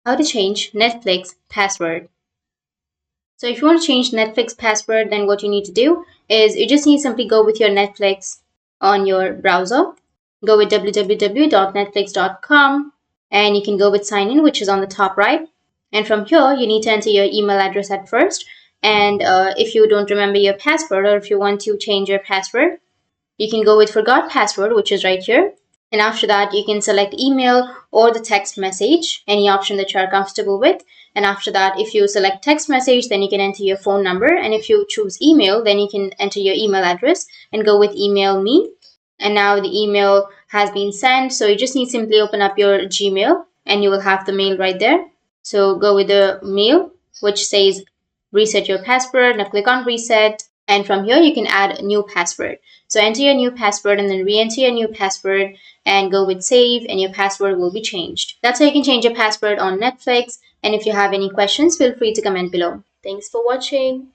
How to change Netflix password. So if you want to change Netflix password, then what you need to do is you just need to simply go with your Netflix on your browser. Go with www.netflix.com and you can go with sign in, which is on the top right. And from here, you need to enter your email address at first. And if you don't remember your password, or if you want to change your password, you can go with forgot password, which is right here. And after that, you can select email or the text message, any option that you are comfortable with. And after that, if you select text message, then you can enter your phone number. And if you choose email, then you can enter your email address and go with email me. And now the email has been sent. So you just need to simply open up your Gmail and you will have the mail right there. So go with the mail, which says reset your password. Now click on reset. And from here, you can add a new password. So enter your new password and then re-enter your new password and go with save, and your password will be changed. That's how you can change your password on Netflix. And if you have any questions, feel free to comment below. Thanks for watching.